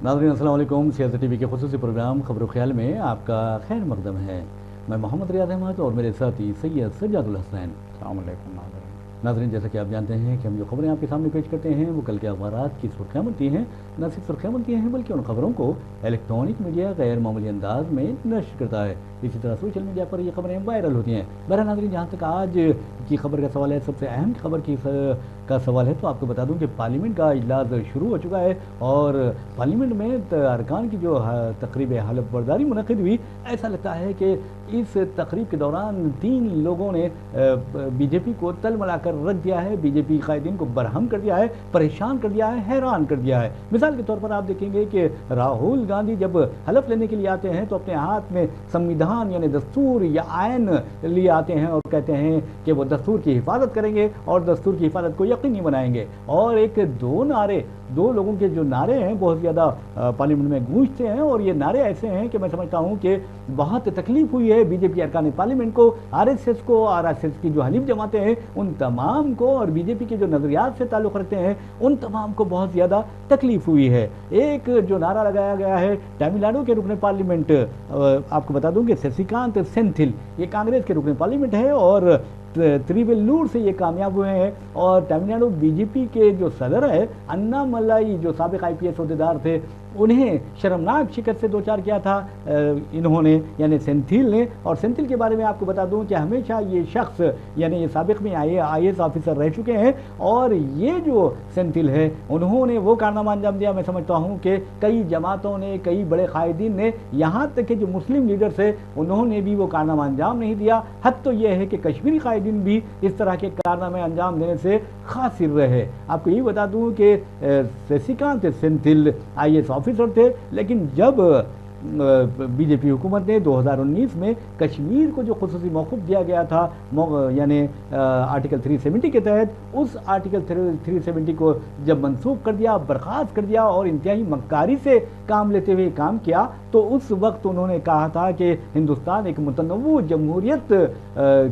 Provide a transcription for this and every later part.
नाज़रीन अस्सलाम वालेकुम। सियासत टीवी के खुसूसी प्रोग्राम खबर ख्याल में आपका खैर मकदम है। मैं मोहम्मद रियाज अहमद और मेरे साथी सैयद सज्जादुल हसनैन। अस्सलाम वालेकुम नाज़रीन, जैसा कि आप जानते हैं कि हम जो खबरें आपके सामने पेश करते हैं वो कल के अखबारात की सुर्खियाँ बनती हैं। न सिर्फ सुर्खियाँ बनती हैं बल्कि उन खबरों को इलेक्ट्रॉनिक मीडिया गैर मामूली अंदाज में नश्र करता है। इसी तरह सोशल मीडिया पर ये खबरें वायरल होती हैं। बहरहाल नाज़रीन, जहाँ तक आज की खबर का सवाल है, सबसे अहम खबर का सवाल है, तो आपको बता दूं कि पार्लियामेंट का इजलास शुरू हो चुका है और पार्लियामेंट में अरकान की जो तकरीब हलफ बर्दारी मुनक़िद हुई, ऐसा लगता है कि इस तकरीब के दौरान 3 लोगों ने बीजेपी को तलमला कर रख दिया है, बीजेपी कायदीन को बरहम कर दिया है, परेशान कर दिया है, हैरान कर दिया है। मिसाल के तौर पर आप देखेंगे कि राहुल गांधी जब हलफ लेने के लिए आते हैं तो अपने हाथ में संविधान यानी दस्तूर या आयन लिए आते हैं और कहते हैं कि वो दस्तूर की हिफाजत करेंगे और दस्तूर की हिफाजत को यकीनी बनाएंगे। और दो लोगों के जो नारे हैं बहुत ज़्यादा पार्लियामेंट में गूंजते हैं और ये नारे ऐसे हैं कि मैं समझता हूँ कि बहुत तकलीफ हुई है बीजेपी अरकान पार्लियामेंट को, आरएसएस को, आरएसएस की जो हलीफ जमातें हैं उन तमाम को और बीजेपी के जो नज़रियात से ताल्लुक़ रखते हैं उन तमाम को बहुत ज़्यादा तकलीफ हुई है। एक जो नारा लगाया गया है तमिलनाडु के रुकन पार्लियामेंट, आपको बता दूं कि शशिकांत सेंथिल, ये कांग्रेस के रुकन पार्लियामेंट है और त्रिवेल्लूर से ये कामयाब हुए हैं। और तमिलनाडु बीजेपी के जो सदर है अन्नामलाई, जो साबिक आईपीएस अहदेदार थे, उन्हें शर्मनाक शिकस्त से दो चार किया था इन्होंने यानी सेंथिल ने। और सेंथिल के बारे में आपको बता दूं कि हमेशा ये शख्स यानी ये साबिक में आईएएस ऑफिसर रह चुके हैं और ये जो सेंथिल है उन्होंने वो कारनामा अंजाम दिया, मैं समझता हूं कि कई जमातों ने, कई बड़े कायदीन ने, यहाँ तक कि जो मुस्लिम लीडर्स है उन्होंने भी वो कारनामा अंजाम नहीं दिया। हद तो यह है कि कश्मीरी कायदीन भी इस तरह के कारनामे अंजाम देने से खासिर रहे। आपको ये बता दूं कि शशिकांत सेंथिल आईएएस ऑफिसर थे, लेकिन जब बीजेपी हुकूमत ने 2019 में कश्मीर को जो खुसूसी मौक़ूफ़ दिया गया था यानी आर्टिकल 370 के तहत, उस आर्टिकल 370 को जब मनसूख कर दिया, बर्खास्त कर दिया और इंतहाई मक्कारी से काम लेते हुए काम किया, तो उस वक्त उन्होंने कहा था कि हिंदुस्तान एक मुतनव्वु जमहूरियत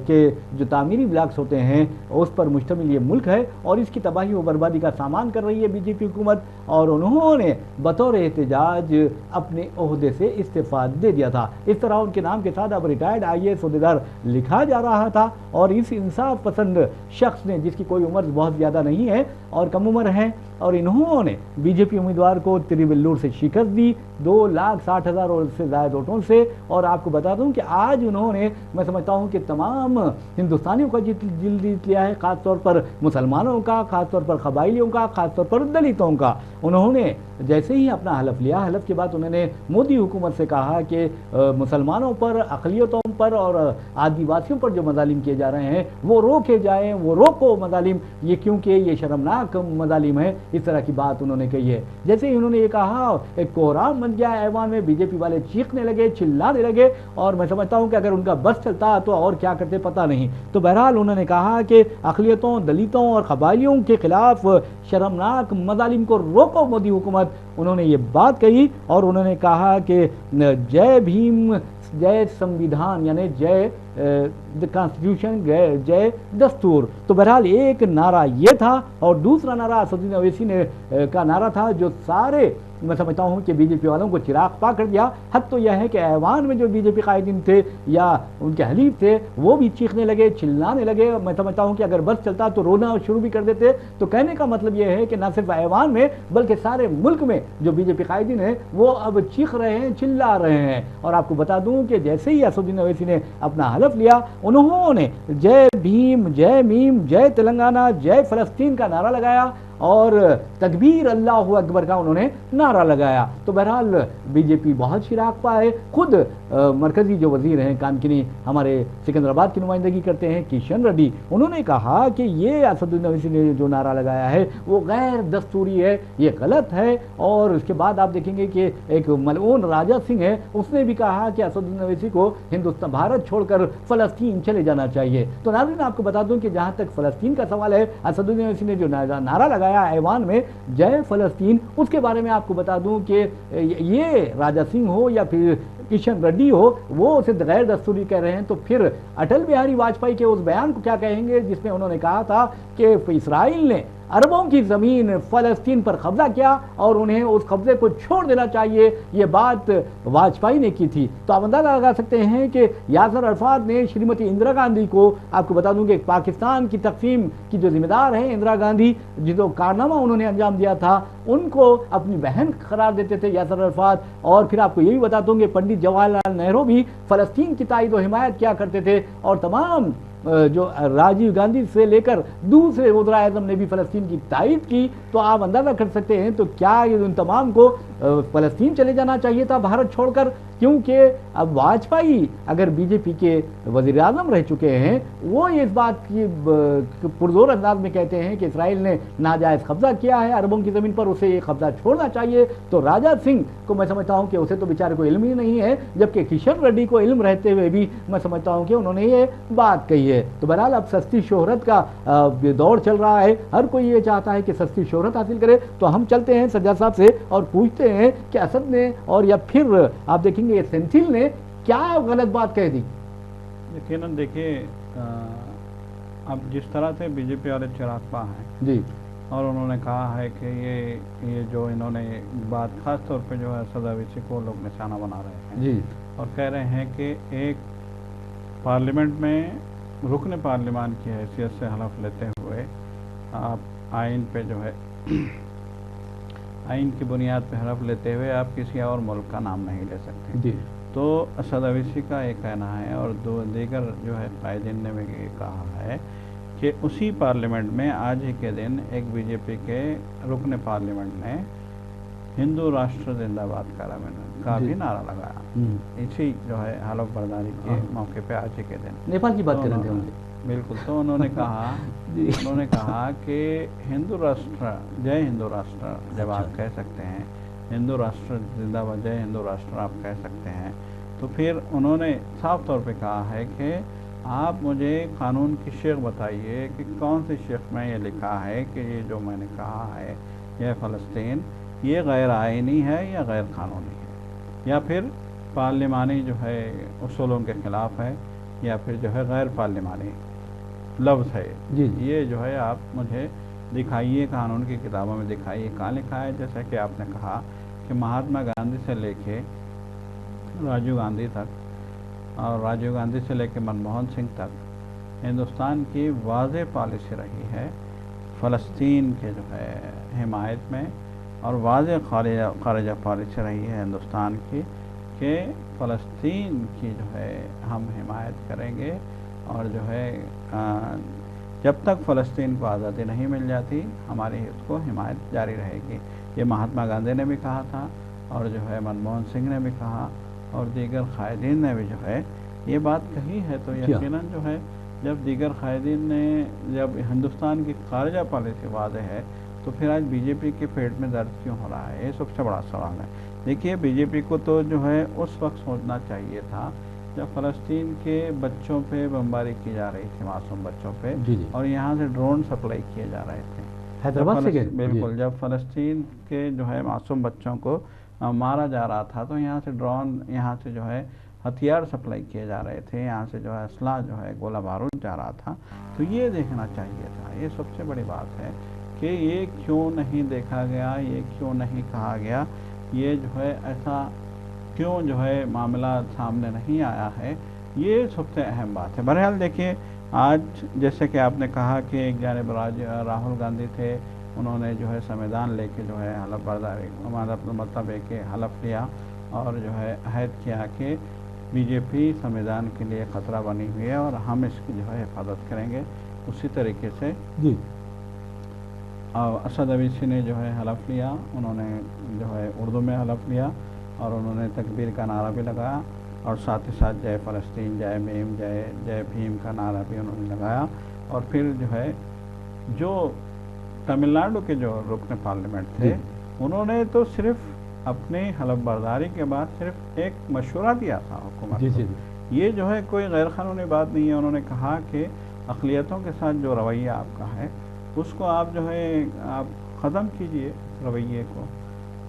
के जो तामीरी ब्लॉक्स होते हैं उस पर मुश्तमिल ये मुल्क है और इसकी तबाही व बर्बादी का सामान कर रही है बीजेपी हुकूमत। और उन्होंने बतौर एहतजाज अपने ओहदे से इस्तीफा दे दिया था। इस तरह उनके नाम के साथ अब रिटायर्ड आईएएस अहदेदार लिखा जा रहा था और इस इंसाफ पसंद शख्स ने, जिसकी कोई उम्र बहुत ज़्यादा नहीं है और कम उम्र है, और इन्होंने बीजेपी उम्मीदवार को त्रिवेल्लूर से शिकस्त दी 2,60,000 और उससे ज़्यादा वोटों से। और आपको बता दूं कि आज उन्होंने, मैं समझता हूं कि तमाम हिंदुस्तानियों का दिल जीत लिया है, ख़ासतौर पर मुसलमानों का, ख़ासतौर पर कबाइलियों का, ख़ासतौर पर दलितों का। उन्होंने जैसे ही अपना हलफ लिया, हलफ के बाद उन्होंने मोदी हुकूमत से कहा कि मुसलमानों पर, अक़लियतों पर और आदिवासियों पर जो मज़ालिम किए जा रहे हैं वो रोके जाएँ, वो रोको मज़ालिम, ये क्योंकि ये शर्मनाक मज़ालिम है। इस तरह की बात उन्होंने कही है। जैसे ही उन्होंने ये कहा, एक कोहराम बन गया ऐवान में, बीजेपी वाले चीखने लगे, चिल्लाने लगे और मैं समझता हूं कि अगर उनका बस चलता तो और क्या करते पता नहीं। तो बहरहाल उन्होंने कहा कि अक़लियतों, दलितों और कबाइलियों के खिलाफ शर्मनाक मज़ालिम को रोको मोदी हुकूमत। उन्होंने ये बात कही और उन्होंने कहा कि जय भीम, जय संविधान यानी जय द कॉन्स्टिट्यूशन, जय दस्तूर। तो बहरहाल एक नारा ये था और दूसरा नारा असदुद्दीन ओवैसी ने का नारा था जो सारे, मैं समझता हूँ कि बीजेपी वालों को चिराग पा कर दिया। हद तो यह है कि ऐवान में जो बीजेपी कायदीन थे या उनके हलीफ थे वो भी चीखने लगे, चिल्लाने लगे। मैं समझता हूँ कि अगर बस चलता तो रोना शुरू भी कर देते। तो कहने का मतलब यह है कि न सिर्फ ऐवान में बल्कि सारे मुल्क में जो बीजेपी कायदीन है वो अब चीख रहे हैं, चिल्ला रहे हैं। और आपको बता दूं कि जैसे ही असदुद्दीन ओवैसी ने अपना हलफ लिया, उन्होंने जय भीम, जय मीम, जय तेलंगाना, जय फ़लस्तीन का नारा लगाया और तकबीर अल्लाहु अकबर का उन्होंने नारा लगाया। तो बहरहाल बीजेपी बहुत चिराग पा है। खुद मरकज़ी जो वज़ीर हैं कानकिनी, हमारे सिकंदराबाद की नुमाइंदगी करते हैं किशन रेड्डी, उन्होंने कहा कि ये असदुद्दीन ओवैसी ने जो नारा लगाया है वो गैर दस्तूरी है, ये गलत है। और उसके बाद आप देखेंगे कि एक मलऊन राजा सिंह है, उसने भी कहा कि असदुद्दीन ओवैसी को हिंदुस्तान, भारत छोड़कर फ़लस्तीन चले जाना चाहिए। तो नाज़रीन आपको बता दूं कि जहाँ तक फ़लस्तीन का सवाल है, असदुद्दीन ओवैसी ने जो नारा लगाया ऐवान में जय फ़लस्तीन, उसके बारे में आपको बता दूं कि ये राजा सिंह हो या फिर किशन रेड्डी हो वो उसे गैर दस्तूरी कह रहे हैं, तो फिर अटल बिहारी वाजपेयी के उस बयान को क्या कहेंगे जिसमें उन्होंने कहा था कि इसराइल ने अरबों की ज़मीन फ़लस्तीन पर कब्जा किया और उन्हें उस कब्जे को छोड़ देना चाहिए, ये बात वाजपेयी ने की थी। तो आप अंदाज़ा लगा सकते हैं कि यासर अरफात ने श्रीमती इंदिरा गांधी को, आपको बता दूं कि पाकिस्तान की तकसीम की जो जिम्मेदार है इंदिरा गांधी, जो कारनामा उन्होंने अंजाम दिया था, उनको अपनी बहन करार देते थे यासर अरफात। और फिर आपको ये भी बता दूं कि पंडित जवाहरलाल नेहरू भी फ़लस्तीन की तायद व हिमायत किया करते थे, और तमाम जो राजीव गांधी से लेकर दूसरे वज़ीर आज़म ने भी फ़लस्तीन की तायद की। तो आप अंदाज़ा कर सकते हैं तो क्या ये उन तमाम को फ़लस्तीन चले जाना चाहिए था भारत छोड़कर, क्योंकि अब वाजपेयी अगर बीजेपी के वज़ीर आज़म रह चुके हैं, वो इस बात की पुरजोर अंदाज में कहते हैं कि इसराइल ने नाजायज़ कब्जा किया है अरबों की ज़मीन पर, उसे ये कब्जा छोड़ना चाहिए। तो राजा सिंह को मैं समझता हूँ कि उसे तो बेचारे को इल्म ही नहीं है, जबकि किशन रेड्डी को इल्म रहते हुए भी मैं समझता हूँ कि उन्होंने ये बात कही है। तो बहरहाल अब सस्ती शोहरत का दौर चल रहा है, हर कोई ये चाहता है कि सस्ती शोहरत हासिल करे। तो हम चलते हैं सज्जाद साहब से और पूछते हैं कि असद ने और या फिर आप देखेंगे ये सेंथिल ने क्या गलत बात कह दी। यकीनन देखिए, अब जिस तरह से बीजेपी वाले चिरागपा हैं जी, और उन्होंने कहा है कि ये जो इन्होंने बात खास तौर पे जो है असद अवैसी को लोग निशाना बना रहे हैं जी, और कह रहे हैं कि एक पार्लियामेंट में रुकन पार्लियामान की हैसियत से हलफ लेते हुए आप आइन पे जो है आइन की बुनियाद पे हलफ लेते हुए आप किसी और मुल्क का नाम नहीं ले सकते जी, तो असद अवैसी का ये कहना है, और दो दीगर जो है कायदीन ने भी ये कहा है कि उसी पार्लियामेंट में आज ही के दिन एक बीजेपी के रुकन पार्लियामेंट ने हिंदू राष्ट्र जिंदाबाद का भी नारा लगाया, इसी जो है हलफ बर्दारी के मौके पे आज ही के दिन। नेपाल की बात तो कर रहे थे बिल्कुल, तो उन्होंने कहा कि हिंदू राष्ट्र, जय हिंदू राष्ट्र जब आप कह सकते हैं, हिंदू राष्ट्र जिंदाबाद, जय हिंदू राष्ट्र आप कह सकते हैं, तो फिर उन्होंने साफ तौर पे कहा है कि आप मुझे कानून की शेख बताइए कि कौन सी शेख में ये लिखा है कि ये जो मैंने कहा है यह फ़लस्तीन ये गैर आइनी है या गैर कानूनी है, या फिर पार्लिमानी जो है उसूलों के ख़िलाफ़ है, या फिर जो है गैर पार्लिमानी लफ्ज़ है। जी, ये जो है आप मुझे दिखाइए, कानून की किताबों में दिखाइए कहाँ लिखा है। जैसा कि आपने कहा कि महात्मा गांधी से लेके राजीव गांधी तक और राजीव गांधी से लेके मनमोहन सिंह तक हिंदुस्तान की वाज़ेह पॉलिसी रही है फ़लस्तीन के जो है हिमायत में, और वाज़ेह खारिजा पॉलिसी रही है हिंदुस्तान की कि फ़लस्तीन की जो है हम हिमायत करेंगे, और जो है जब तक फ़लस्तीन को आज़ादी नहीं मिल जाती हमारी उसको हिमायत जारी रहेगी। ये महात्मा गांधी ने भी कहा था, और जो है मनमोहन सिंह ने भी कहा, और दीगर कायदीन ने भी जो है ये बात कही है। तो यकीनन जो है जब दीगर कायदीन ने, जब हिंदुस्तान की खारिजा पॉलिसी वाज़ेह है, तो फिर आज बीजेपी के पेट में दर्द क्यों हो रहा है, ये सबसे बड़ा सवाल है। देखिए, बीजेपी को तो जो है उस वक्त सोचना चाहिए था जब फ़लस्तीन के बच्चों पे बमबारी की जा रही थी, मासूम बच्चों पे, और यहाँ से ड्रोन सप्लाई किए जा रहे थे हैदराबाद से। बिल्कुल, जब फ़लस्तीन के जो है मासूम बच्चों को मारा जा रहा था, तो यहाँ से ड्रोन, यहाँ से जो है हथियार सप्लाई किए जा रहे थे, यहाँ से जो है असला जो है गोला बारूद जा रहा था। तो ये देखना चाहिए था, ये सबसे बड़ी बात है कि ये क्यों नहीं देखा गया, ये क्यों नहीं कहा गया, ये जो है ऐसा क्यों जो है मामला सामने नहीं आया है, ये सबसे अहम बात है। बहरहाल देखिए, आज जैसे कि आपने कहा कि एक जानिब राहुल गांधी थे, उन्होंने जो है संविधान लेके जो है हलफ बर्दारी, मतलब है कि हलफ लिया और जो है अहद किया कि बीजेपी संविधान के लिए ख़तरा बनी हुई है और हम इसकी जो है हिफाजत करेंगे। उसी तरीके से जी, असद अवैसी ने जो है हलफ लिया, उन्होंने जो है उर्दू में हलफ लिया और उन्होंने तकबीर का नारा भी लगाया, और साथ ही साथ जय फ़लस्तीन, जय भीम, जय भीम का नारा भी उन्होंने लगाया। और फिर जो है जो तमिलनाडु के जो रुकन पार्लियामेंट थे, उन्होंने तो सिर्फ अपनी हलफ बर्दारी के बाद सिर्फ एक मशवरा दिया था हुकूमत को। ये जो है कोई गैर कानूनी बात नहीं है। उन्होंने कहा कि अक़लियतों के साथ जो रवैया आपका है उसको आप जो है आप ख़त्म कीजिए रवैये को,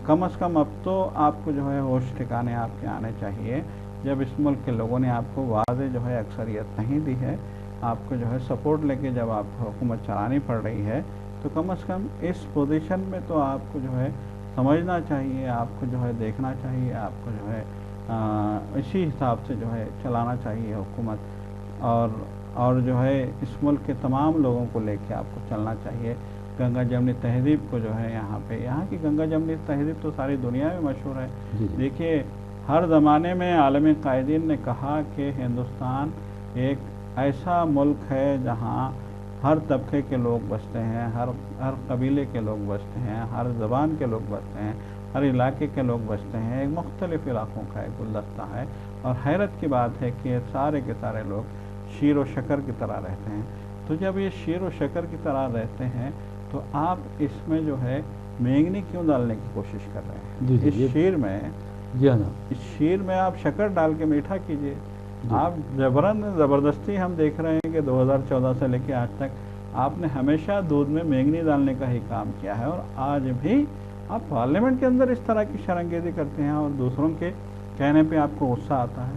कम से कम अब तो आपको जो है होश ठिकाने आपके आने चाहिए। जब इस मुल्क के लोगों ने आपको वाज़े जो है अक्सरियत नहीं दी है, आपको जो है सपोर्ट लेके जब आपको हुकूमत चलानी पड़ रही है, तो कम से कम इस पोजीशन में तो आपको जो है समझना चाहिए, आपको जो है देखना चाहिए, आपको जो है इसी हिसाब से जो है चलाना चाहिए हुकूमत। और जो है इस मुल्क के तमाम लोगों को लेके आपको चलना चाहिए। गंगा जमनी तहज़ीब को जो है यहाँ की गंगा जमनी तहज़ीब तो सारी दुनिया में मशहूर है। देखिए, हर ज़माने में आलमी कायदीन ने कहा कि हिंदुस्तान एक ऐसा मुल्क है जहाँ हर तबके के लोग बसते हैं, हर कबीले के लोग बसते हैं, हर ज़बान के लोग बसते हैं, हर इलाके के लोग बसते हैं। एक मुख्तलिफ़ इलाक़ों का एक गुलदस्ता है। और हैरत की बात है कि सारे के सारे लोग शीर व शक्कर की तरह रहते हैं। तो जब ये शीर व शक्कर की तरह रहते हैं, तो आप इसमें जो है मेंगनी क्यों डालने की कोशिश कर रहे हैं? इस शीर में इस शीर में आप शक्कर डाल के मीठा कीजिए। आप ज़बरदस्ती हम देख रहे हैं कि 2014 से लेकर आज तक आपने हमेशा दूध में मेंगनी डालने का ही काम किया है, और आज भी आप पार्लियामेंट के अंदर इस तरह की शरंगेज़ी करते हैं और दूसरों के कहने पे आपको गुस्सा आता है।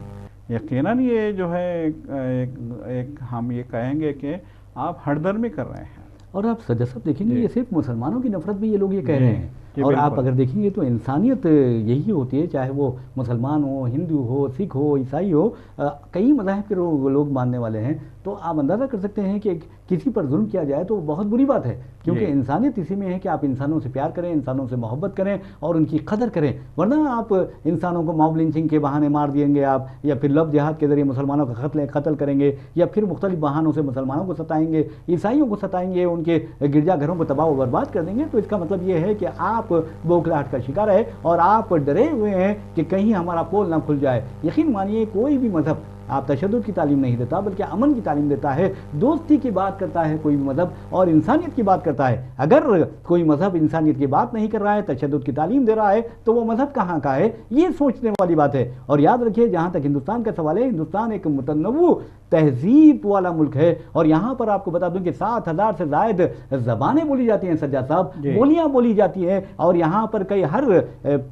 यकीनन ये जो है एक हम ये कहेंगे कि आप हठधर्मी कर रहे हैं। और आप सज्जा साहब देखेंगे, ये सिर्फ मुसलमानों की नफरत भी ये लोग ये कह रहे हैं। और आप अगर देखेंगे तो इंसानियत यही होती है, चाहे वो मुसलमान हो, हिंदू हो, सिख हो, ईसाई हो, कई मज़ाहिब के लोग मानने वाले हैं। तो आप अंदाज़ा कर सकते हैं कि किसी पर जुल्म किया जाए तो बहुत बुरी बात है, क्योंकि इंसानियत इसी में है कि आप इंसानों से प्यार करें, इंसानों से मोहब्बत करें और उनकी कदर करें। वरना आप इंसानों को मॉब लिंचिंग के बहाने मार देंगे आप, या फिर लव जिहाद के ज़रिए मुसलमानों का कत्ल करेंगे, या फिर मुख्तलिफ बहानों से मुसलमानों को सताएंगे, ईसाइयों को सताएंगे, उनके गिरजाघरों को तबाह व बर्बाद कर देंगे। तो इसका मतलब ये है कि आप बौखलाहट का शिकार है और आप डरे हुए हैं कि कहीं हमारा पोल ना खुल जाए। यकीन मानिए, कोई भी मज़हब आप तशद्दुद की तालीम नहीं देता, बल्कि अमन की तालीम देता है, दोस्ती की बात करता है कोई भी मज़हब, और इंसानियत की बात करता है। अगर कोई मज़हब इंसानियत की बात नहीं कर रहा है, तशद्दुद की तालीम दे रहा है, तो वो मज़हब कहाँ का है? ये सोचने वाली बात है। और याद रखिए, जहाँ तक हिंदुस्तान का सवाल है, हिंदुस्तान एक मुतनव्वु तहजीब वाला मुल्क है, और यहाँ पर आपको बता दूं कि 7,000 से ज़ायद ज़बानें बोली जाती हैं सज्जा साहब, बोलियाँ बोली जाती हैं। और यहाँ पर कई हर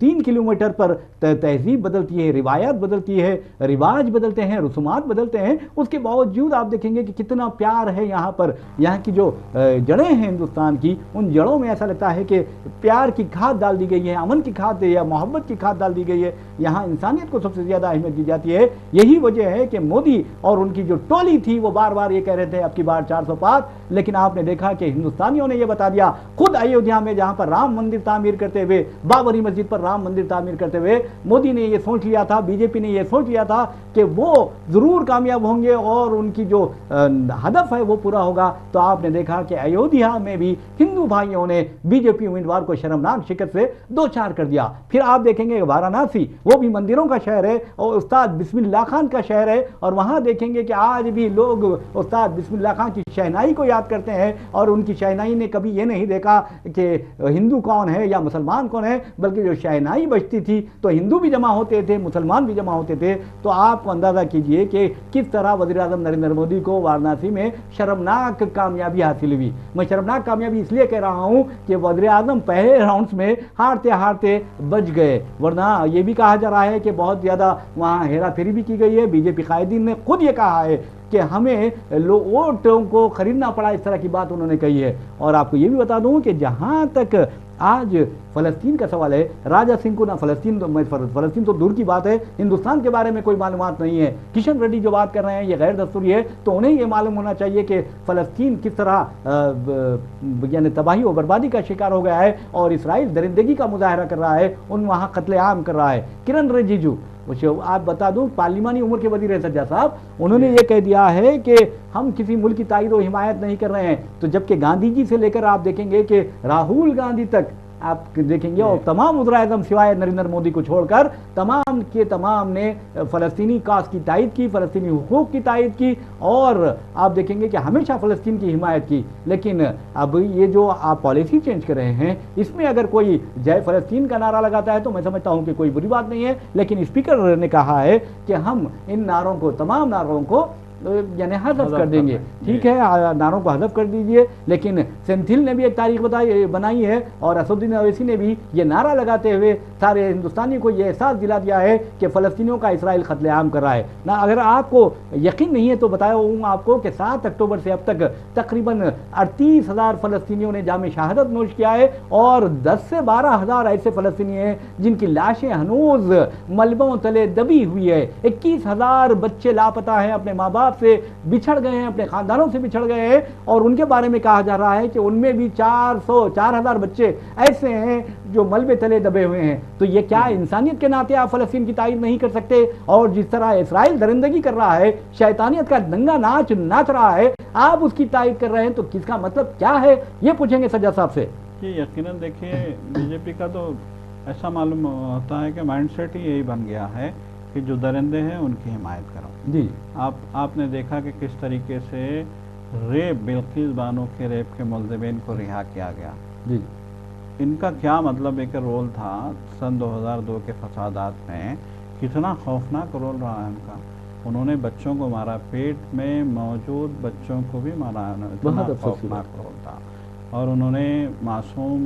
3 किलोमीटर पर तहजीब बदलती है, रिवायत बदलती है, रिवाज बदलते हैं, रसूमात बदलते हैं। उसके बावजूद आप देखेंगे कि कितना प्यार है यहाँ पर। यहाँ की जो जड़ें हैं हिंदुस्तान की, उन जड़ों में ऐसा लगता है कि प्यार की खाद डाल दी गई है, अमन की खाद या मोहब्बत की खाद डाल दी गई है। यहाँ इंसानियत को सबसे ज़्यादा अहमियत दी जाती है। यही वजह है कि मोदी और उनकी जो टोली थी वो बार बार ये कह रहे थे अब की बार 400 पार, लेकिन आपने देखा कि हिंदुस्तानियों ने ये बता दिया। खुद अयोध्या में जहाँ पर राम मंदिर तामीर करते हुए, बाबरी मस्जिद पर राम मंदिर तामीर करते हुए मोदी ने ये सोच लिया था, बीजेपी ने ये सोच लिया था कि वो ज़रूर कामयाब होंगे और उनकी जो हदफ है वो पूरा होगा। तो आपने देखा कि अयोध्या में भी हिंदू भाइयों ने बीजेपी उम्मीदवार को शर्मनाक शिकस्त से 2-4 कर दिया। फिर आप देखेंगे वाराणसी, वो भी मंदिरों का शहर है और उस्ताद बिस्मिल्लाह खान का शहर है, और वहाँ देखेंगे कि आज भी लोग उस्ताद बिस्मिल्लाह खान की शहनाई को याद करते हैं। और उनकी शहनाई ने कभी ये नहीं देखा कि हिंदू कौन है या मुसलमान कौन है, बल्कि जो शहनाई बजती थी तो हिंदू भी जमा होते थे, मुसलमान भी जमा होते थे। तो आप अंदाज़ा कीजिए कि किस तरह वज़ीर-ए-आज़म नरेंद्र मोदी को वाराणसी में शर्मनाक कामयाबी हासिल हुई। मैं शर्मनाक कामयाबी इसलिए कह रहा हूँ कि वज़ीर-ए-आज़म पहले राउंड्स में हारते हारते बच गए, वरना ये भी कहा जा रहा है कि बहुत ज़्यादा वहाँ हेरा फेरी भी की गई है। बीजेपी कायदीन ने खुद ये कहा है कि हमें वोटों को खरीदना पड़ा, इस तरह की बात उन्होंने कही है। और आपको ये भी बता दूं कि जहां तक आज फ़लस्तीन का सवाल है, राजा सिंह को ना फ़लस्तीन तो दूर की बात है, हिंदुस्तान के बारे में कोई मालूमात नहीं है। किशन रेड्डी जो बात कर रहे हैं ये गैर दस्तूरी है, तो उन्हें ये मालूम होना चाहिए कि फ़लस्तीन किस तरह यानी तबाही और बर्बादी का शिकार हो गया है और इसराइल दरिंदगी का मुजाहरा कर रहा है, उन वहाँ कत्लेआम कर रहा है। किरण रिजिजू, आप बता दूं, पार्लिमानी उम्र के वज़ीर सज्जा साहब, उन्होंने ये कह दिया है कि हम किसी मुल्क की ताईद और हिमायत नहीं कर रहे हैं। तो जबकि गांधी जी से लेकर आप देखेंगे कि राहुल गांधी तक आप देखेंगे, और तमाम वज़ीर-ए-आज़म सिवाय नरेंद्र मोदी को छोड़कर तमाम के तमाम ने फ़लस्तीनी काज की तायद की, फ़लस्तीनी हुकूक की तायद की, और आप देखेंगे कि हमेशा फ़लस्तीन की हिमायत की। लेकिन अब ये जो आप पॉलिसी चेंज कर रहे हैं, इसमें अगर कोई जय फ़लस्तीन का नारा लगाता है तो मैं समझता हूँ कि कोई बुरी बात नहीं है, लेकिन स्पीकर ने कहा है कि हम इन नारों को, तमाम नारों को यानी हज़फ कर देंगे। ठीक है, नारों को हज़फ कर दीजिए। लेकिन सेंथिल ने भी एक तारीख बनाई है और असदुद्दीन ओवैसी ने भी ये नारा लगाते हुए सारे हिंदुस्तानी को ये एहसास दिला दिया है कि फ़लस्तीनियों का इसराइल कत्लेआम कर रहा है ना। अगर आपको यकीन नहीं है तो बताया हूँ आपको कि 7 अक्टूबर से अब तक तकरीबन 38,000 फ़लस्तीनियों ने जाम शहादत नोश किया है और 10 से 12,000 ऐसे फ़लस्तीनी हैं जिनकी लाशें हनूज मलबों तले दबी हुई है। 21,000 बच्चे लापता हैं, अपने माँ बाप से बिछड़ गए हैं, अपने ख़ानदानों से बिछड़ गए हैं और उनके बारे में कहा जा रहा है कि उनमें भी 4,000 बच्चे ऐसे हैं जो मलबे तले दबे हुए हैं। तो ये क्या इंसानियत के नाते आप फ़लस्तीन की तारीफ नहीं कर सकते? और जिस तरह इसराइल दरिंदगी कर रहा है, शैतानियत का दंगा नाच नाच रहा है, आप उसकी तारीफ कर रहे हैं, तो किसका मतलब क्या है, ये पूछेंगे सज्जाद साहब से। जी यकीनन देखिए, बीजेपी का तो ऐसा मालूम होता है कि माइंडसेट ही यही बन गया है कि जो दरिंदे हैं उनकी हिमायत करो। जी आपने देखा कि किस तरीके से बिल्किस बानो के रेप के मुलज़िमीन को रिहा किया गया। जी इनका क्या मतलब एक रोल था सन 2002 के फसादात में, कितना खौफनाक रोल रहा है उनका। उन्होंने बच्चों को मारा, पेट में मौजूद बच्चों को भी मारा, इतना खौफनाक रोल था। और उन्होंने मासूम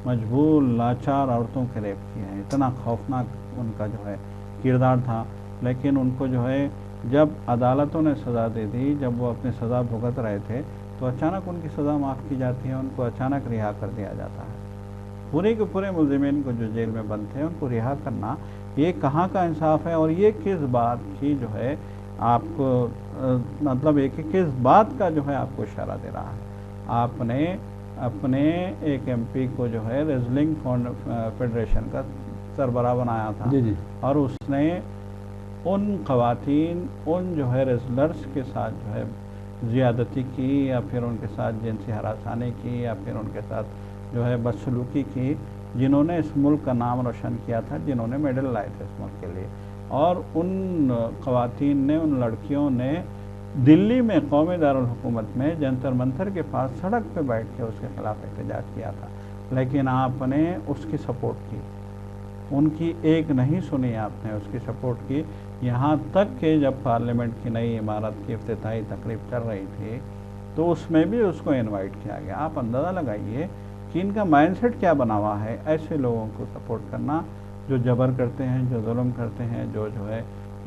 मजबूर लाचार औरतों के रेप किए हैं, इतना खौफनाक उनका जो है किरदार था। लेकिन उनको जो है जब अदालतों ने सज़ा दे दी, जब वो अपनी सज़ा भुगत रहे थे, तो अचानक उनकी सज़ा माफ़ की जाती है, उनको अचानक रिहा कर दिया जाता है। पूरे के पूरे मुलज़िमीन को जो जेल में बंद थे उनको रिहा करना, ये कहाँ का इंसाफ है? और ये किस बात की जो है आपको मतलब एक किस बात का जो है आपको इशारा दे रहा है? आपने अपने एक एमपी को जो है रेसलिंग फेडरेशन का सरबराह बनाया था। जी। और उसने उन ख़वातीन, उन जो है रेसलर्स के साथ जो है ज़्यादती की, या फिर उनके साथ जिनसी हरासानी की, या फिर उनके साथ जो है बदसलूकी की, जिन्होंने इस मुल्क का नाम रोशन किया था, जिन्होंने मेडल लाए थे इस मुल्क के लिए। और उन ख़वातीन ने, उन लड़कियों ने दिल्ली में कौमी दारुल हुकूमत में जंतर मंतर के पास सड़क पे बैठ के उसके ख़िलाफ़ एहतजाज किया था। लेकिन आपने उसकी सपोर्ट की, उनकी एक नहीं सुनी, आपने उसकी सपोर्ट की। यहाँ तक कि जब पार्लियामेंट की नई इमारत की इफ्तिताही तकरीब चल रही थी तो उसमें भी उसको इनवाइट किया गया। आप अंदाज़ा लगाइए कि इनका माइंडसेट क्या बना हुआ है, ऐसे लोगों को सपोर्ट करना जो जबर करते हैं, जो जुल्म करते हैं, जो है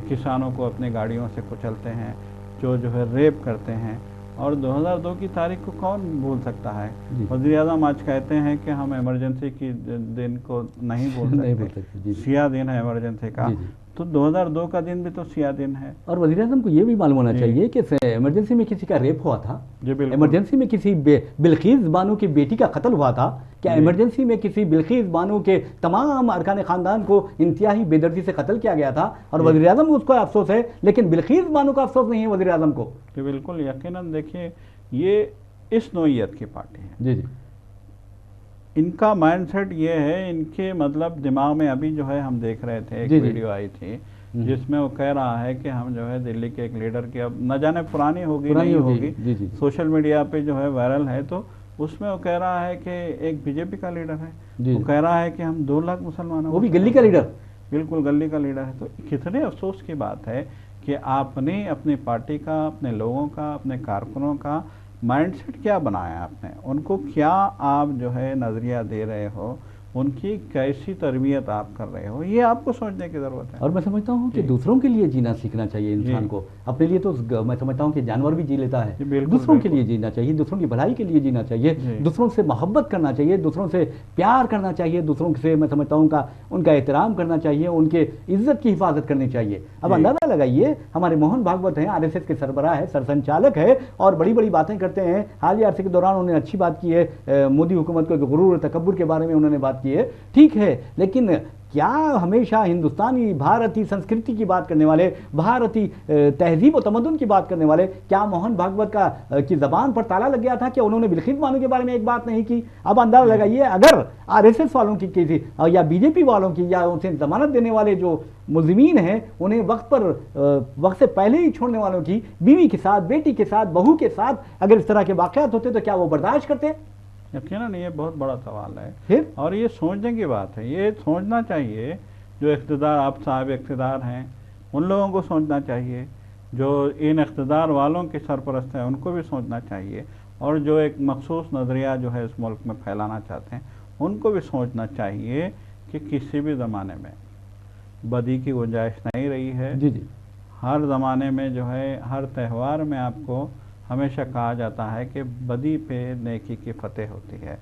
किसानों को अपनी गाड़ियों से कुचलते हैं, जो है रेप करते हैं। और 2002 की तारीख को कौन भूल सकता है? वज़ीर-ए-आज़म आज कहते हैं कि हम इमरजेंसी की दिन को नहीं भूल सकते, सिया दिन है इमरजेंसी का। तो 2002 का दिन भी तो सिया दिन है। और वज़ीर-ए-आज़म को ये भी मालूम होना चाहिए कि इमरजेंसी में किसी का रेप हुआ था, इमरजेंसी में किसी बिल्किस बानो की बेटी का कत्ल हुआ था क्या? इमरजेंसी में किसी बिल्किस बानो के तमाम अरकान ख़ानदान को इंतहाई बेदर्दी से कत्ल किया गया था और वज़ीर-ए-आज़म को उसका अफसोस है, लेकिन बिल्किस बानो का अफसोस नहीं है वज़ीर-ए-आज़म को। बिल्कुल यकीनन देखिए, ये इस नौइयत की पार्टी है। जी। इनका माइंडसेट ये है, इनके मतलब दिमाग में अभी जो है हम देख रहे थे, एक वीडियो आई थी जिसमें वो कह रहा है कि हम जो है दिल्ली के एक लीडर की, अब न जाने पुरानी होगी नहीं होगी, सोशल मीडिया पे जो है वायरल है, तो उसमें वो कह रहा है कि एक बीजेपी का लीडर है, वो कह रहा है कि हम 2 लाख मुसलमानों, वो भी गली का लीडर, बिल्कुल गली का लीडर है। तो कितने अफसोस की बात है कि आपने अपनी पार्टी का, अपने लोगों का, अपने कारकुनों का माइंडसेट क्या बनाया आपने, उनको क्या आप जो है नज़रिया दे रहे हो, उनकी कैसी तरबियत आप कर रहे हो, ये आपको सोचने की ज़रूरत है। और मैं समझता हूँ कि दूसरों के लिए जीना सीखना चाहिए इंसान को। अपने लिए तो मैं समझता हूँ कि जानवर भी जी लेता है, दूसरों के लिए जीना चाहिए, दूसरों की भलाई के लिए जीना चाहिए, दूसरों से मोहब्बत करना चाहिए, दूसरों से प्यार करना चाहिए, दूसरों से मैं समझता हूँ उनका एहतराम करना चाहिए, उनके इज्जत की हिफाजत करनी चाहिए। अब अंदाज़ा लगाइए, हमारे मोहन भागवत हैं, RSS के सरबराह है, सरसंचालक है और बड़ी बड़ी बातें करते हैं। हालिया अरसे के दौरान उन्होंने अच्छी बात की है, मोदी हुकूमत को गुरूर और तकब्बुर के बारे में उन्होंने बात की है, ठीक है, लेकिन क्या हमेशा हिंदुस्तानी भारतीय संस्कृति की बात करने वाले, भारतीय तहजीब और तमद्दुन की बात करने वाले, क्या मोहन भागवत की ज़बान पर ताला लग गया था कि उन्होंने बिल्किस बानो के बारे में एक बात नहीं की? अब अंदाज़ा लगाइए, अगर RSS वालों की थी या बीजेपी वालों की, या उनसे जमानत देने वाले जो मुलज़िमीन हैं उन्हें वक्त से पहले ही छोड़ने वालों की बीवी के साथ, बेटी के साथ, बहू के साथ अगर इस तरह के वाक़यात होते तो क्या वो बर्दाश्त करते? यकीनन ये बहुत बड़ा सवाल है और ये सोचने की बात है। ये सोचना चाहिए जो इख्तिदार, आप साहब इख्तिदार हैं, उन लोगों को सोचना चाहिए जो इन इक़्तिदार वालों के सरपरस्त हैं उनको भी सोचना चाहिए, और जो एक मखसूस नज़रिया जो है इस मुल्क में फैलाना चाहते हैं उनको भी सोचना चाहिए कि किसी भी ज़माने में बदी की गुंजाइश नहीं रही है। जी जी। हर ज़माने में जो है हर त्यौहार में आपको हमेशा कहा जाता है कि बदी पे नेकी की फतेह होती है।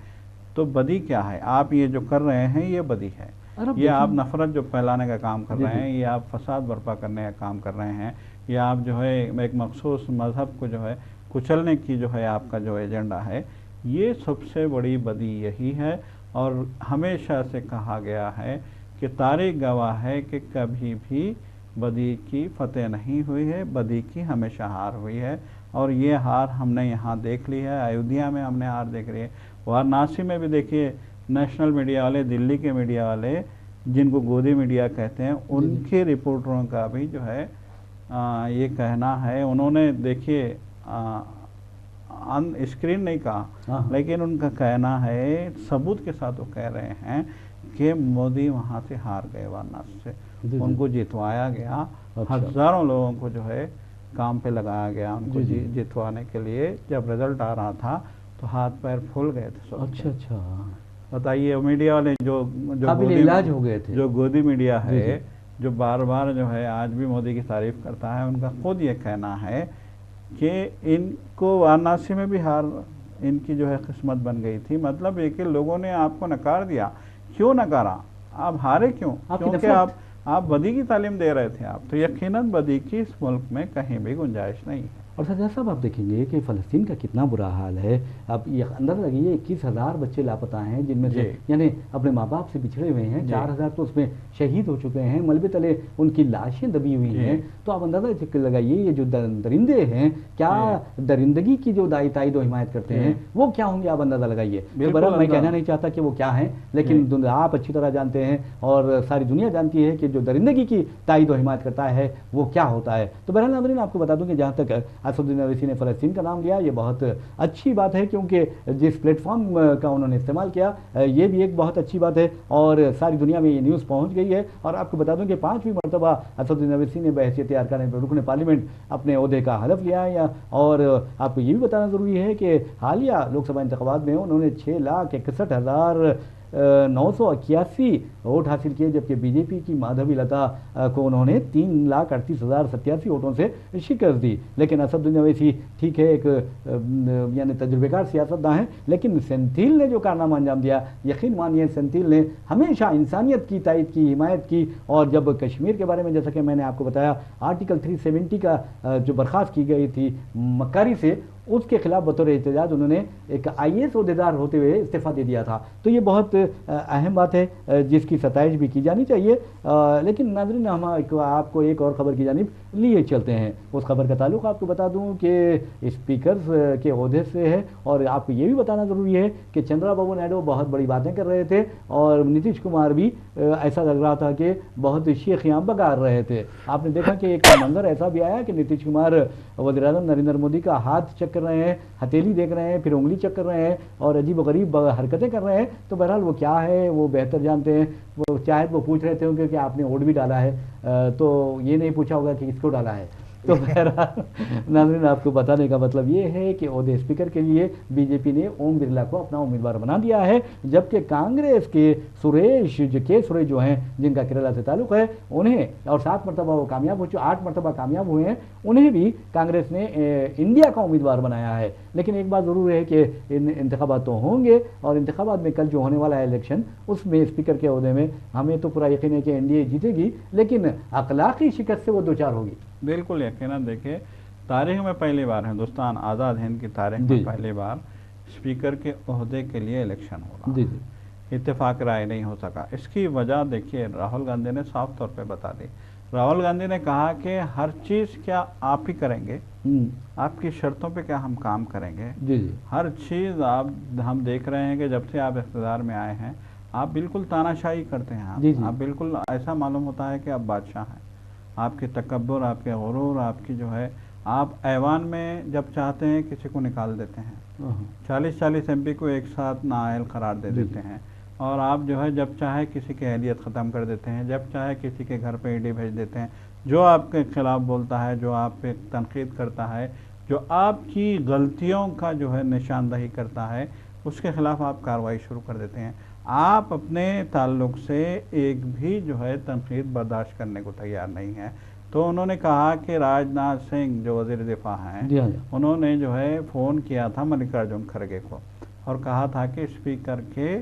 तो बदी क्या है? आप ये जो कर रहे हैं ये बदी है, ये आप नफ़रत जो फैलाने का काम कर रहे हैं, ये आप फसाद बर्पा करने का काम कर रहे हैं, या आप जो है एक मखसूस मज़हब को जो है कुचलने की जो है आपका जो एजेंडा है, ये सबसे बड़ी बदी यही है। और हमेशा से कहा गया है कि तारीख़ गवाह है कि कभी भी बदी की फतेह नहीं हुई है, बदी की हमेशा हार हुई है। और ये हार हमने यहाँ देख ली है, अयोध्या में हमने हार देख रही है, वाराणसी में भी देखिए नेशनल मीडिया वाले, दिल्ली के मीडिया वाले जिनको गोदी मीडिया कहते हैं, उनके रिपोर्टरों का भी जो है ये कहना है, उन्होंने देखिए स्क्रीन नहीं कहा, लेकिन उनका कहना है, सबूत के साथ वो कह रहे हैं कि मोदी वहाँ से हार गए, वाराणसी से उनको जितवाया गया। हज़ारों लोगों को जो है काम पे लगाया गया उनको जितवाने के लिए। जब रिजल्ट आ रहा था तो हाथ पैर फूल गए थे। अच्छा अच्छा, बताइए मीडिया वाले जो इलाज हो गए थे, जो गोदी मीडिया है, जो बार बार जो है आज भी मोदी की तारीफ करता है, उनका खुद ये कहना है कि इनको वाराणसी में भी हार इनकी जो है किस्मत बन गई थी। मतलब एक कि लोगों ने आपको नकार दिया। क्यों नकारा? आप हारे क्यों? क्योंकि आप बदी की तालीम दे रहे थे आप, तो यकीनन बदी की इस मुल्क में कहीं भी गुंजाइश नहीं है। और सरदार साहब आप देखेंगे कि फ़लस्तीन का कितना बुरा हाल है। आप ये अंदाज़ा लगाइए 21,000 बच्चे लापता हैं, जिनमें से यानी अपने माँ बाप से बिछड़े हुए हैं, 4,000 तो उसमें शहीद हो चुके हैं, मलबे तले उनकी लाशें दबी हुई हैं। तो आप अंदाज़ा लगाइए ये जो दरिंदे हैं, क्या दरिंदगी की जो ताईद व हिमायत करते हैं वो क्या होंगे, आप अंदाज़ा लगाइए। तो बहरहाल मैं कहना नहीं चाहता कि वो क्या हैं, लेकिन आप अच्छी तरह जानते हैं और सारी दुनिया जानती है कि जो दरिंदगी की ताईद व हिमायत करता है वो क्या होता है। तो बहरहाल नाज़रीन, आपको बता दूं कि जहाँ तक असदुद्दीन अवैसी ने फ़लस्तीन का नाम लिया, ये बहुत अच्छी बात है, क्योंकि जिस प्लेटफॉर्म का उन्होंने इस्तेमाल किया ये भी एक बहुत अच्छी बात है और सारी दुनिया में ये न्यूज़ पहुंच गई है। और आपको बता दूं कि 5वीं मरतबा असदुद्दीन अवैसी ने बहैसियत अरकान रुकन पार्लियामेंट अपने ओहदे का हलफ लिया है। और आपको ये भी बताना ज़रूरी है कि हालिया लोकसभा इंतखाबात में उन्होंने 6,61,981 वोट हासिल किए, जबकि बीजेपी की माधवी लता को उन्होंने 3,38,087 वोटों से शिकस्त दी। लेकिन असदुद्दीन अवैसी ठीक है, एक यानी तजुर्बेकार सियासतदान है, लेकिन सेंथिल ने जो कारनामा अंजाम दिया, यकीन मानिए सेंथिल ने हमेशा इंसानियत की तायद की, हिमायत की। और जब कश्मीर के बारे में, जैसा कि मैंने आपको बताया, आर्टिकल 370 का जो बर्खास्त की गई थी मक्कारी से, उसके खिलाफ बतौर एहतजाज उन्होंने एक IAS ओहदेदार होते हुए इस्तीफ़ा दे दिया था। तो ये बहुत अहम बात है जिसकी सताइश भी की जानी चाहिए। लेकिन नाज़रीन, हम आपको एक और ख़बर की जानिब लिए चलते हैं। उस खबर का ताल्लुक़ आपको बता दूं कि स्पीकर के ओहदे से है। और आपको ये भी बताना ज़रूरी है कि चंद्राबाबू नायडू बहुत बड़ी बातें कर रहे थे और नीतीश कुमार भी ऐसा लग रहा था कि बहुत शेखियाँ बगार रहे थे। आपने देखा कि एक मंजर ऐसा भी आया कि नीतीश कुमार वज़ीर-ए-आज़म नरेंद्र मोदी का हाथ चेक कर रहे हैं, हथेली देख रहे हैं, फिर उंगली चेक कर रहे हैं और अजीब गरीब हरकतें कर रहे हैं। तो बहरहाल वो क्या है वो बेहतर जानते हैं। वो शायद वो पूछ रहे थे उनके कि आपने वोट भी डाला है, तो ये नहीं पूछा होगा कि किसको डाला है। तो बहरहाल नाज़रीन, आपको बताने का मतलब ये है कि ओहदे स्पीकर के लिए बीजेपी ने ओम बिरला को अपना उम्मीदवार बना दिया है, जबकि कांग्रेस के सुरेश जो हैं, जिनका केरला से ताल्लुक़ है, उन्हें और 7 मरतबा वो कामयाब हो चुके, 8 मरतबा कामयाब हुए हैं, उन्हें भी कांग्रेस ने इंडिया का उम्मीदवार बनाया है। लेकिन एक बात ज़रूर है कि इन इंतखाबात तो होंगे और इंतखाबात में कल जो होने वाला है इलेक्शन, उसमें स्पीकर के ओहदे में हमें तो पूरा यकीन है कि NDA जीतेगी, लेकिन अखलाकी शिकस्त से वो 2-4 होगी। बिल्कुल यकीनन। देखिए, तारीख में पहली बार, हिंदुस्तान आज़ाद हिंद की तारीख में पहली बार स्पीकर के ओहदे के लिए इलेक्शन हो रहा है। इत्तेफाक राय नहीं हो सका। इसकी वजह देखिए, राहुल गांधी ने साफ तौर पे बता दी। राहुल गांधी ने कहा कि हर चीज़ क्या आप ही करेंगे, आपकी शर्तों पे क्या हम काम करेंगे। हर चीज़ हम देख रहे हैं कि जब से आप इख्तियार में आए हैं, आप बिल्कुल तानाशाही करते हैं। आप बिल्कुल ऐसा मालूम होता है कि आप बादशाह हैं। आपके तकब्बुर, आपके गुरूर, आपकी जो है, आप ऐवान में जब चाहते हैं किसी को निकाल देते हैं, 40-40 MP को एक साथ नाअहल करार दे देते हैं। और आप जो है जब चाहे किसी की अहलियत ख़त्म कर देते हैं, जब चाहे किसी के घर पे ईडी भेज देते हैं। जो आपके खिलाफ बोलता है, जो आप पे तनकीद करता है, जो आपकी गलतियों का जो है निशानदही करता है, उसके खिलाफ आप कार्रवाई शुरू कर देते हैं। आप अपने ताल्लुक से एक भी जो है तनकीद बर्दाश्त करने को तैयार नहीं है। तो उन्होंने कहा कि राजनाथ सिंह जो वज़ीर दिफा हैं, उन्होंने जो है फ़ोन किया था मल्लिकार्जुन खड़गे को और कहा था कि स्पीकर के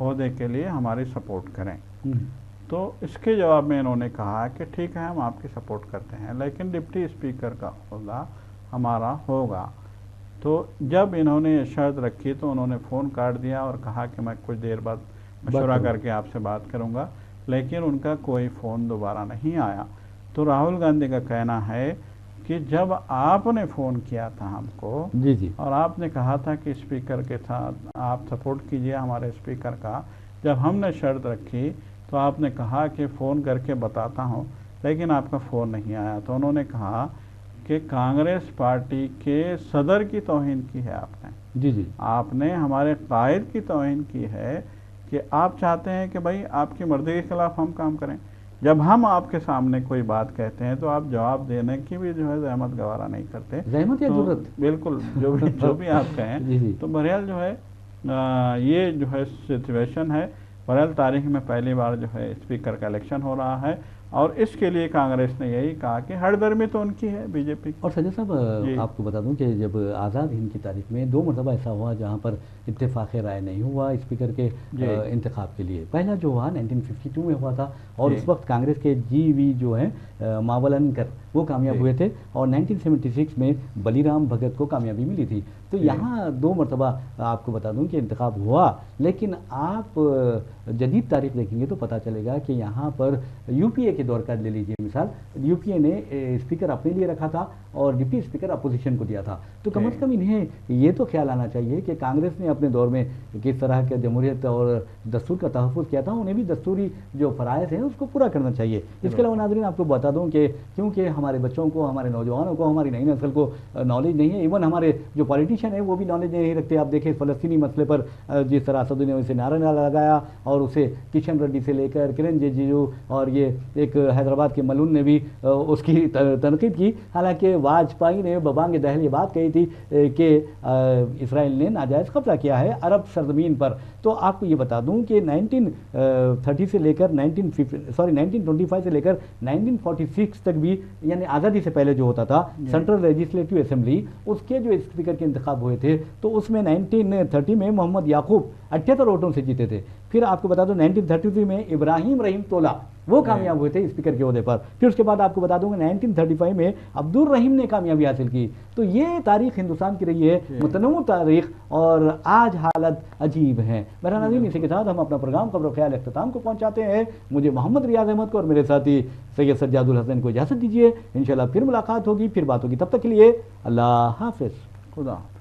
ओहदे के लिए हमारी सपोर्ट करें। तो इसके जवाब में इन्होंने कहा कि ठीक है, हम आपकी सपोर्ट करते हैं, लेकिन डिप्टी स्पीकर का ओहदा हमारा होगा। तो जब इन्होंने ये शर्त रखी तो उन्होंने फ़ोन काट दिया और कहा कि मैं कुछ देर बाद मशवरा करके आपसे बात करूंगा, लेकिन उनका कोई फ़ोन दोबारा नहीं आया। तो राहुल गांधी का कहना है कि जब आपने फ़ोन किया था हमको जी और आपने कहा था कि स्पीकर के साथ आप सपोर्ट कीजिए हमारे स्पीकर का, जब हमने शर्त रखी तो आपने कहा कि फ़ोन करके बताता हूँ, लेकिन आपका फ़ोन नहीं आया। तो उन्होंने कहा कि कांग्रेस पार्टी के सदर की तौहीन की है आपने। जी आपने हमारे कायद की तौहीन की है कि आप चाहते हैं कि भाई आपकी मर्जी के खिलाफ हम काम करें। जब हम आपके सामने कोई बात कहते हैं तो आप जवाब देने की भी जो है जहमत गवारा नहीं करते। जहमत या जरूरत, बिल्कुल जो भी आप कहें। तो बहरहाल जो है ये जो है सिचुएशन है। बहरहाल तारीख में पहली बार जो है स्पीकर का इलेक्शन हो रहा है और इसके लिए कांग्रेस ने यही कहा कि हरदर्मी तो उनकी है, बीजेपी। और सज्जद साहब, आपको बता दूं कि जब आज़ाद हिंद की तारीख में 2 मरतबा ऐसा हुआ जहां पर इत्तेफाक राय नहीं हुआ स्पीकर के इंतखाब के लिए। पहला जो हुआ 1952 में हुआ था और उस वक्त कांग्रेस के GV जो हैं मावलनकर वो कामयाब हुए थे और 1976 में बलीराम भगत को कामयाबी मिली थी। तो यहाँ 2 मरतबा आपको बता दूं कि इंतखाब हुआ, लेकिन आप जदीद तारीख देखेंगे तो पता चलेगा कि यहाँ पर UPA के दौर का ले लीजिए मिसाल, UPA ने स्पीकर अपने लिए रखा था और डिप्टी स्पीकर अपोजिशन को दिया था। तो कम से कम इन्हें ये तो ख्याल आना चाहिए कि कांग्रेस ने अपने दौर में किस तरह के जमहूरियत और दस्तूर का तहफ़्फ़ुज़ किया था, उन्हें भी दस्तूरी जो फ़राइज़ हैं उसको पूरा करना चाहिए। इसके अलावा नाज़रीन आपको बता दूं कि क्योंकि हमारे बच्चों को, हमारे नौजवानों को, हमारी नई नस्ल को नॉलेज नहीं है, इवन हमारे जो पॉलिटिशियन है वो भी नॉलेज नहीं रखते। आप देखें फ़लस्तीनी मसले पर जिस तरह असदुद्दीन ने उसे नारा लगाया और उसे किशन रेड्डी से लेकर किरण रिजिजू और ये एक हैदराबाद के मलून ने भी उसकी तनकीद की। हालांकि वाजपेयी ने बबांग दहल ये बात कही थी कि इसराइल ने नाजायज़ कब्जा किया है अरब सरजमीन पर। तो आपको ये बता दूं कि 1930 से लेकर 1925 से लेकर 1946 तक भी, यानी आज़ादी से पहले जो होता था सेंट्रल लेजिस्लेटिव असेंबली, उसके जो स्पीकर के इंतखाब हुए थे तो उसमें 1930 में मोहम्मद याकूब 78 वोटों से जीते थे। फिर आपको बता दूं 1933 में इब्राहिम रहीम तोला वो कामयाब हुए थे स्पीकर के ओहदे पर। फिर उसके बाद आपको बता दूंगा 1935 में अब्दुल रहीम ने कामयाबी हासिल की। तो ये तारीख हिंदुस्तान की रही है, मुतनव्वु तारीख, और आज हालत अजीब है। बहरहाल नाज़रीन, इसी के साथ हम अपना प्रोग्राम खबर ख्याल अख्ताम को पहुंचाते हैं। मुझे मोहम्मद रियाज अहमद को और मेरे साथी सैयद सज्जादुल हसन को इजाज़त दीजिए। इंशाल्लाह फिर मुलाकात होगी, फिर बात होगी। तब तक के लिए अल्लाह हाफ़िज़, खुदा हाफ़िज़।